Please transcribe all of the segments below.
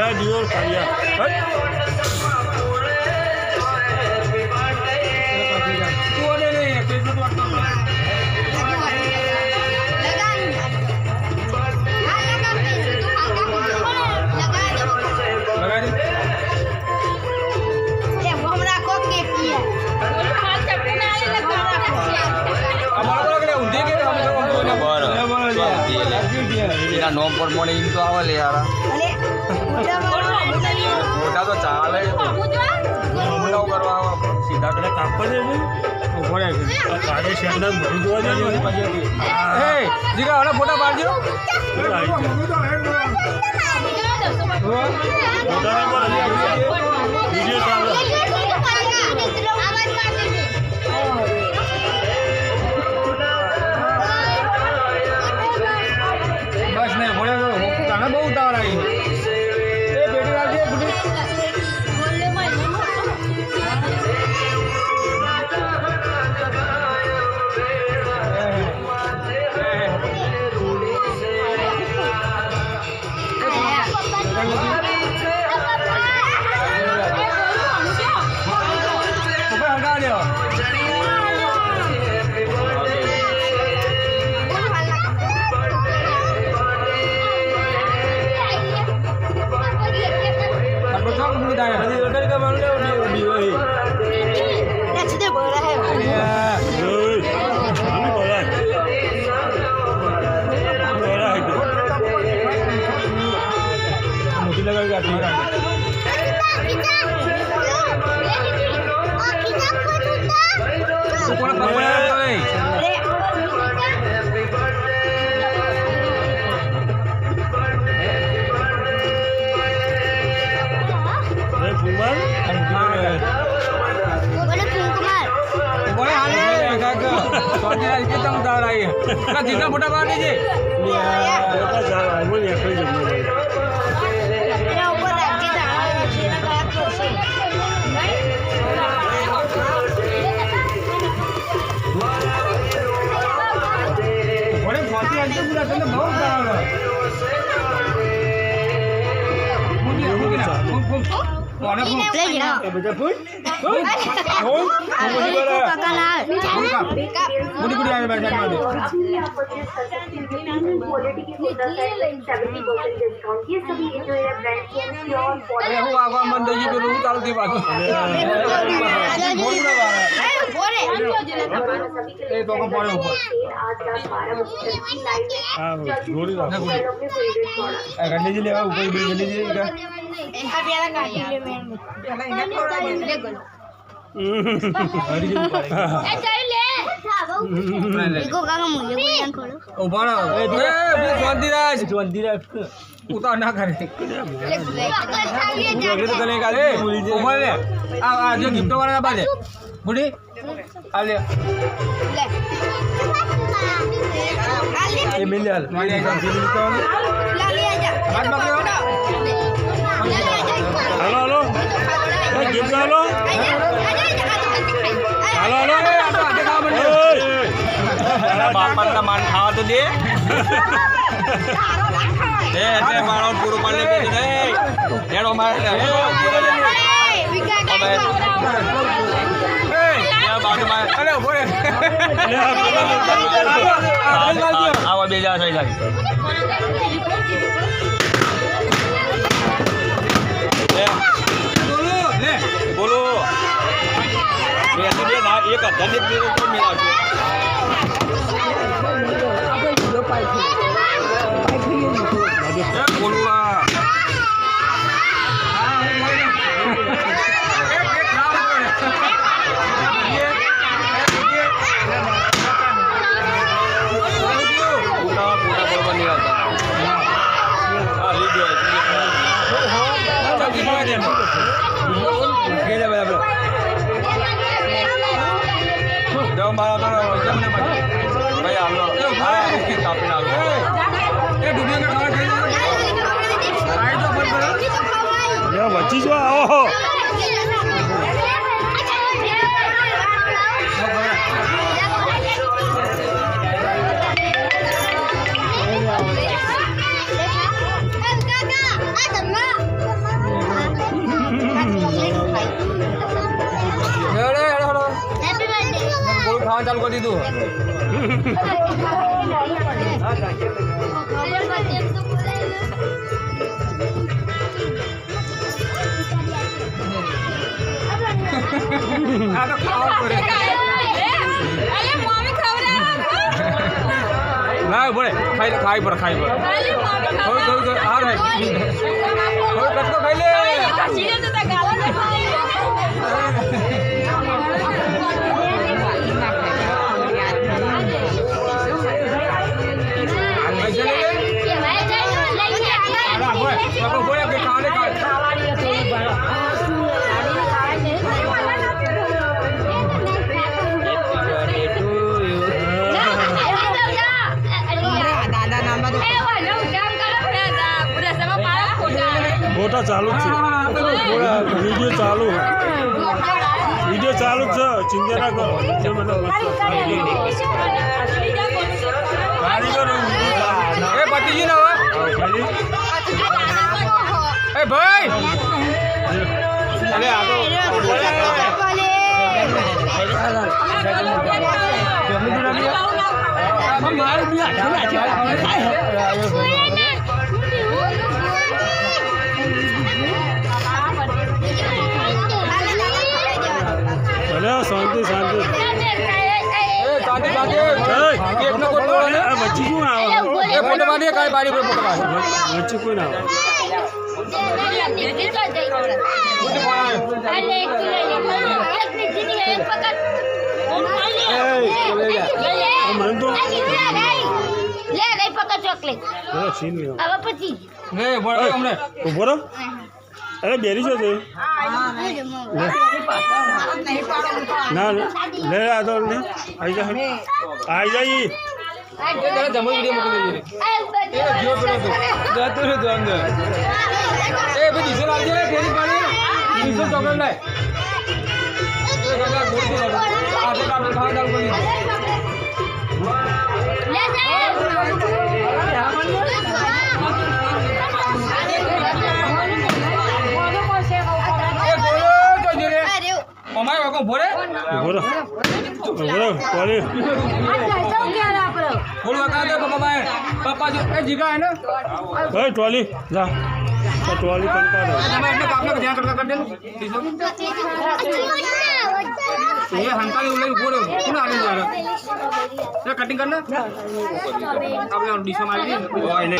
કાળિયા જીવો કાળિયા नॉम पर मोने इनको आवले यार मोटा तो चाले मोटा करवा सीधा करे कापड़ दे ऊपर है काले शेंडा मुड़ी दो दे ए जीगा वाला फोटो मार दियो फोटो नहीं बोल वीडियो चालू बहुत उतावला है ए बेटी लाल गुडी बोलले मैं हटा दो जितना मोटा बात दीजिए उतार ना करे जो गिफ्ट वाला बात है बुढ़ी ये मिल जाए hello hello gift hello hello hello बापन का मान खावा तो दे એટલે મારો પૂરો પાડલે કે નહીં એડો માર એ બાજુ માર અરે ઉભો રે આવા બે જા થઈ જાય બોલો લે બે ના એક ધનિક દીરો કોણ મિલાવજો बच्ची जो आओ કરી દીધું આ તો ખાવા પડે ના બોલે ખાઈ પર થોડું હા રે થોડું કટકો ખાઈ લે ફોટા ચાલુ જ છે વિડીયો ચાલુ જ છે ચિંતા ના કરો એ પતિજી ને એ ભાઈ અરે આ તો શાંતિ શાંતિ વચ્ચે શું આવે ફોટો પાડીએ કાંઈ પાડી ફોટો પાડી વચ્ચે કોઈ ના આવે અરે બેરી છે તે ના લે આ તો ને આવી જાય જમો વિડીયો મૂકી દેજો જીઓ પેલો તો જતો રહ્યો અંદર એ ભાઈ ડીઝલ આવજે ફેરી પાડી ડીઝલ ચોકલેટ લાય એ ગંગા ગોળથી લાવ આ તો કામ ખાવા ચાલુ કરી અમારે વાકો ભોરે કોલી ફૂલ વકા દે પપ્પા જો એ જીગા હે ને ભાઈ ટોલી જા તો ટોલી કંટાળો તમે એટલે કાપને ધ્યાન કરતા કરી દે ये हंताली उले बोले कोण आले यार ये कटिंग करना आपले डिशा मारली ओय ले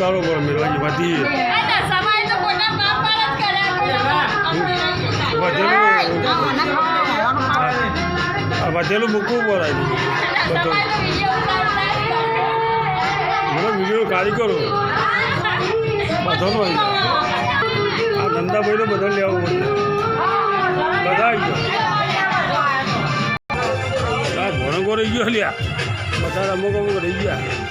ઉતારો પડે મેળવાજી વધી વધેલું મૂકવું પડે બધું વિડીયો કાઢી કરો બધાનો આ ધંધાભાઈને બધા લેવું પડે બધા આવી ગયો ભણકો રહી ગયો લ્યા બધા અમુક રહી ગયા